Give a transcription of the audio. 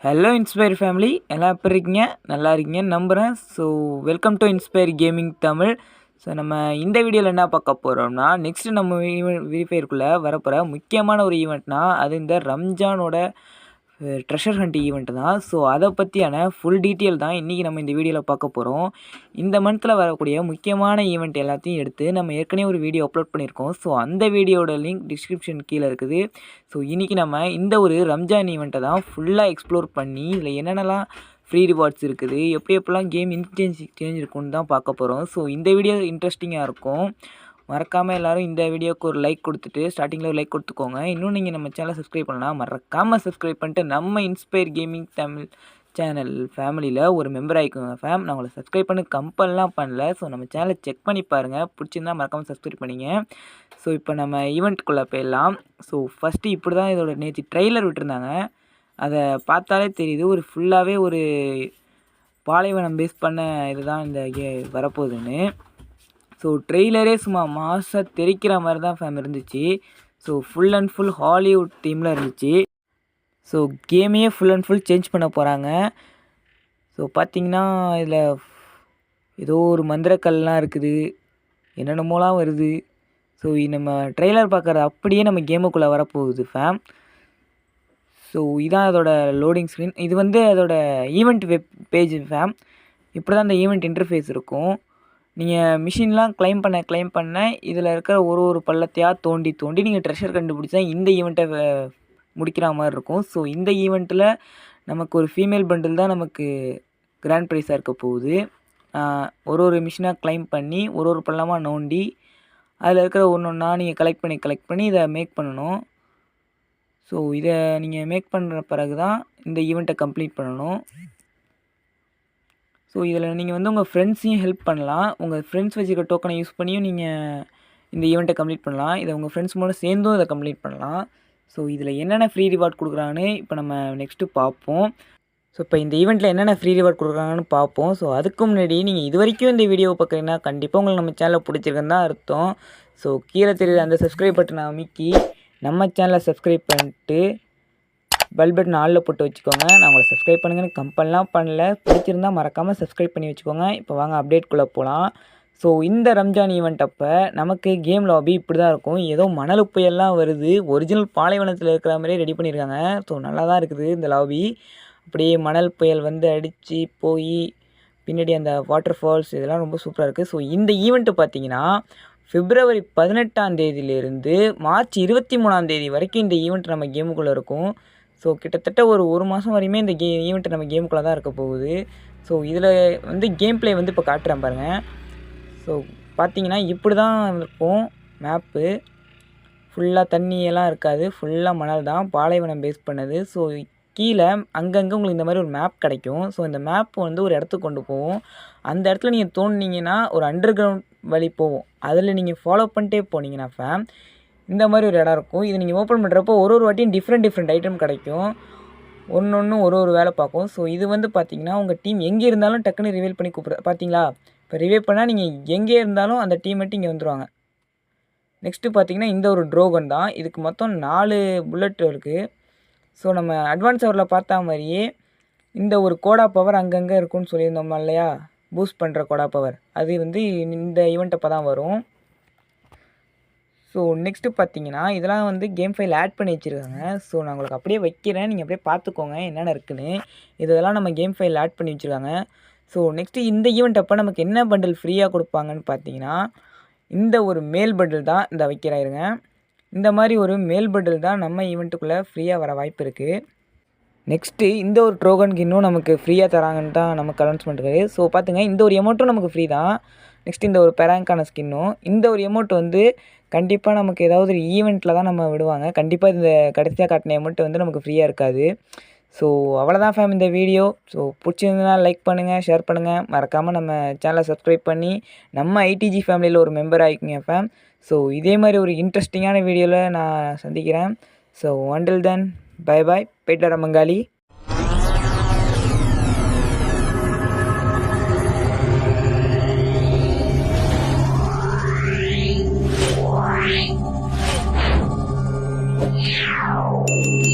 Hello inspire family, எல்லாம் எப்படி இருக்கீங்க? நல்லா இருக்கீங்கன்னு நம்புகிறேன். So welcome to inspire gaming Tamil. So நம்ம இந்த வீடியோவில் என்ன பார்க்க போகிறோம்னா, நெக்ஸ்ட்டு நம்ம ஃப்ரீ ஃபயருக்குள்ளே வரப்போகிற முக்கியமான ஒரு ஈவெண்ட்னா அது இந்த ரம்ஜானோட ட்ரெஷர் ஹண்ட் ஈவெண்ட் தான். ஸோ அதை பற்றியான ஃபுல் டீட்டெயில் தான் இன்றைக்கி நம்ம இந்த வீடியோவில் பார்க்க போகிறோம். இந்த மந்தில் வரக்கூடிய முக்கியமான ஈவெண்ட் எல்லாத்தையும் எடுத்து நம்ம ஏற்கனவே ஒரு வீடியோ அப்லோட் பண்ணியிருக்கோம். ஸோ அந்த வீடியோட லிங்க் டிஸ்கிரிப்ஷன் கீழே இருக்குது. ஸோ இன்றைக்கி நம்ம இந்த ஒரு ரம்ஜான் ஈவெண்ட்டை தான் ஃபுல்லாக எக்ஸ்ப்ளோர் பண்ணி இதில் என்னென்னலாம் ஃப்ரீ ரிவார்ட்ஸ் இருக்குது, எப்படியெல்லாம் கேம் சேஞ்ச் இருக்குன்னு தான் பார்க்க போகிறோம். ஸோ இந்த வீடியோ இன்ட்ரெஸ்டிங்காக இருக்கும். மறக்காமல் எல்லோரும் இந்த வீடியோவுக்கு ஒரு லைக் கொடுத்துட்டு ஸ்டார்டிங்கில் ஒரு லைக் கொடுத்துக்கோங்க. இன்னும் நீங்கள் நம்ம சேனலை சப்ஸ்கிரைப் பண்ணலாம், மறக்காமல் சப்ஸ்கிரைப் பண்ணிட்டு நம்ம இன்ஸ்பயர் கேமிங் தமிழ் சேனல் ஃபேமிலியில் ஒரு மெம்பர் ஆகிக்கோங்க ஃபேம். நான் உங்களை சப்ஸ்கிரைப் பண்ணி கம்பல்லாம் பண்ணல. ஸோ நம்ம சேனலை செக் பண்ணி பாருங்கள், பிடிச்சிருந்தா மறக்காமல் சப்ஸ்கிரைப் பண்ணிங்க. ஸோ இப்போ நம்ம ஈவெண்ட்டுக்குள்ளே போயிடலாம். ஸோ ஃபஸ்ட்டு இப்படி தான் இதோட நேற்று ட்ரெய்லர் விட்டுருந்தாங்க. அதை பார்த்தாலே தெரியுது ஒரு ஃபுல்லாகவே ஒரு பாலைவனம் பேஸ் பண்ண இதுதான் இந்த வரப்போகுதுன்னு. ஸோ ட்ரெய்லரே சும்மா மாசாக தெரிக்கிற மாதிரி தான் ஃபேம் இருந்துச்சு. So full and full Hollywood தீமில் இருந்துச்சு. ஸோ கேமையே ஃபுல் அண்ட் ஃபுல் சேஞ்ச் பண்ண போகிறாங்க. ஸோ பார்த்திங்கன்னா இதில் ஏதோ ஒரு மந்திரக்கல்லாம் இருக்குது, என்னென்னமோலாம் வருது. ஸோ நம்ம ட்ரெய்லர் பார்க்குறது அப்படியே நம்ம கேமுக்குள்ளே வரப்போகுது ஃபேம். ஸோ இதான் அதோட லோடிங் ஸ்க்ரீன். இது வந்து அதோட ஈவெண்ட் வெப் பேஜ் ஃபேம். இப்படி தான் அந்த ஈவெண்ட் இன்டர்ஃபேஸ் இருக்கும். நீங்கள் மிஷின்லாம் கிளைம் பண்ண இதில் இருக்கிற ஒரு பள்ளத்தையாக தோண்டி நீங்கள் ட்ரெஷர் கண்டுபிடிச்சா இந்த ஈவெண்ட்டை முடிக்கிற மாதிரி இருக்கும். ஸோ இந்த ஈவெண்ட்டில் நமக்கு ஒரு ஃபீமேல் பண்டில் தான் நமக்கு கிராண்ட் ப்ரைஸாக இருக்க போகுது. ஒரு மிஷினாக கிளைம் பண்ணி ஒரு பள்ளமாக நோண்டி அதில் இருக்கிற ஒன்றா நீங்கள் கலெக்ட் பண்ணி இதை மேக் பண்ணணும். ஸோ இதை நீங்கள் மேக் பண்ணுற பிறகு தான் இந்த ஈவெண்ட்டை கம்ப்ளீட் பண்ணணும். ஸோ இதில் நீங்கள் வந்து உங்கள் ஃப்ரெண்ட்ஸையும் ஹெல்ப் பண்ணலாம். உங்கள் ஃப்ரெண்ட்ஸ் வச்சுருக்க டோக்கனை யூஸ் பண்ணியும் நீங்கள் இந்த ஈவெண்ட்டை கம்ப்ளீட் பண்ணலாம். இதை உங்கள் ஃப்ரெண்ட்ஸ் மூலம் சேர்ந்தும் இதை கம்ப்ளீட் பண்ணலாம். ஸோ இதில் என்னென்ன ஃப்ரீ ரிவார்ட் கொடுக்குறாங்கன்னு இப்போ நம்ம நெக்ஸ்ட்டு பார்ப்போம். ஸோ இப்போ இந்த ஈவெண்ட்டில் என்னென்ன ஃப்ரீ ரிவார்ட் கொடுக்குறாங்கன்னு பார்ப்போம். ஸோ அதுக்கு முன்னாடி நீங்கள் இது வரைக்கும் இந்த வீடியோவை பார்க்குறீங்கன்னா கண்டிப்பாக உங்களுக்கு நம்ம சேனலை பிடிச்சிருக்குன்னு தான் அர்த்தம். ஸோ கீழே தெரியுற அந்த சப்ஸ்கிரைப் பட்டனை அமைக்கி நம்ம சேனலை சப்ஸ்கிரைப் பண்ணிட்டு பெல் பட்டன் ஆளில் போட்டு வச்சுக்கோங்க. நான் உங்களை சப்ஸ்கிரைப் பண்ணுங்கன்னு கம்பல்லாம் பண்ணல, பிடிச்சிருந்தால் மறக்காமல் சப்ஸ்கிரைப் பண்ணி வச்சுக்கோங்க. இப்போ வாங்க அப்டேட்குள்ளே போகலாம். ஸோ இந்த ரம்ஜான் ஈவெண்ட் அப்போ நமக்கு கேம் லாபி இப்படி தான் இருக்கும். ஏதோ மணல் புயல்லாம் வருது, ஒரிஜினல் பாலைவனத்தில் இருக்கிற மாதிரியே ரெடி பண்ணியிருக்காங்க. ஸோ நல்லா தான் இருக்குது இந்த லாபி. அப்படியே மணல் புயல் வந்து அடித்து போய் பின்னாடி அந்த வாட்டர் ஃபால்ஸ் இதெல்லாம் ரொம்ப சூப்பராக இருக்குது. ஸோ இந்த ஈவெண்ட்டு பார்த்திங்கன்னா February 18 மார்ச் 23 வரைக்கும் இந்த ஈவெண்ட் நம்ம கேமுக்குள்ளே இருக்கும். ஸோ கிட்டத்தட்ட ஒரு மாதம் வரையுமே இந்த ஈவெண்ட்டு நம்ம கேமுக்குள்ளே தான் இருக்க போகுது. ஸோ இதில் வந்து கேம் ப்ளே வந்து இப்போ காட்டுறேன் பாருங்கள். ஸோ பார்த்தீங்கன்னா இப்படி தான் இருக்கும் மேப்பு. ஃபுல்லாக தண்ணியெல்லாம் இருக்காது, ஃபுல்லாக மணல் தான், பாலைவனம் பேஸ் பண்ணது. ஸோ கீழே அங்கங்கே உங்களுக்கு இந்த மாதிரி ஒரு மேப் கிடைக்கும். ஸோ இந்த மேப் வந்து ஒரு இடத்துக்கு கொண்டு போகும். அந்த இடத்துல நீங்கள் தோண்டினீங்கன்னா ஒரு அண்டர் கிரவுண்ட் வழி போகும். அதில் நீங்கள் ஃபாலோ பண்ணிட்டே போனீங்கன்னா ஃபேம் இந்த மாதிரி ஒரு இடம் இருக்கும். இது நீங்கள் ஓப்பன் பண்ணுறப்போ ஒரு வாட்டியும் டிஃப்ரெண்ட் ஐட்டம் கிடைக்கும். ஒன்று ஒரு வேலை பார்க்கும். ஸோ இது வந்து பார்த்திங்கன்னா உங்கள் டீம் எங்கே இருந்தாலும் டக்குன்னு ரிவீல் பண்ணி பார்த்தீங்களா? இப்போ ரிவீல் பண்ணால் நீங்கள் எங்கே இருந்தாலும் அந்த டீம் மட்டும் இங்கே வந்துடுவாங்க. நெக்ஸ்ட்டு பார்த்திங்கன்னா இந்த ஒரு ட்ரோகன் தான். இதுக்கு மொத்தம் 4 புல்லட் இருக்குது. ஸோ நம்ம அட்வான்ஸ் ஹவரில் பார்த்தா மாதிரியே இந்த ஒரு கோடா பவர் அங்கங்கே இருக்குன்னு சொல்லியிருந்தோம் இல்லையா, பூஸ்ட் பண்ணுற கோடா பவர், அது வந்து இந்த ஈவெண்ட் அப்போ தான் வரும். ஸோ நெக்ஸ்ட்டு பார்த்தீங்கன்னா இதெல்லாம் வந்து கேம் ஃபைல் ஆட் பண்ணி வச்சுருக்காங்க. ஸோ நான் உங்களுக்கு அப்படியே வைக்கிறேன், நீங்கள் அப்படியே பார்த்துக்கோங்க என்னென்ன இருக்குன்னு. இதெல்லாம் நம்ம கேம் ஃபைல் ஆட் பண்ணி வச்சுருக்காங்க. ஸோ நெக்ஸ்ட்டு இந்த ஈவெண்ட் அப்போ நமக்கு என்ன பண்டில் ஃப்ரீயாக கொடுப்பாங்கன்னு பார்த்தீங்கன்னா இந்த ஒரு மேல் பண்டில் தான் இந்த வைக்கிறாயிருங்க. இந்த மாதிரி ஒரு மேல் பண்டில் தான் நம்ம ஈவெண்ட்டுக்குள்ளே ஃப்ரீயாக வர வாய்ப்பு இருக்குது. நெக்ஸ்ட்டு இந்த ஒரு ட்ரோகனுக்கு இன்னும் நமக்கு ஃப்ரீயாக தராங்கன்னு தான் நமக்கு அனௌன்ஸ்மெண்ட் இருக்குது. ஸோ பார்த்துங்க இந்த ஒரு எமௌண்ட்டும் நமக்கு ஃப்ரீ தான். நெக்ஸ்ட் இந்த ஒரு பெராங்கான ஸ்கின்னும், இந்த ஒரு எமௌண்ட் வந்து கண்டிப்பாக நமக்கு ஏதாவது ஒரு ஈவெண்ட்டில் தான் நம்ம விடுவாங்க. கண்டிப்பாக இந்த கடைசியாக காட்டின எமௌண்ட் வந்து நமக்கு ஃப்ரீயாக இருக்காது. ஸோ அவ்வளோதான் ஃபேம் இந்த வீடியோ. ஸோ பிடிச்சிருந்ததுனா லைக் பண்ணுங்கள், ஷேர் பண்ணுங்கள், மறக்காமல் நம்ம சேனலை சப்ஸ்கிரைப் பண்ணி நம்ம ஐடிஜி ஃபேமிலியில் ஒரு மெம்பர் ஆகிக்குங்க ஃபேம். ஸோ இதே மாதிரி ஒரு இன்ட்ரெஸ்டிங்கான வீடியோவில் நான் சந்திக்கிறேன். So until then bye bye, போய்ட்டு வர மங்காளி. Wow.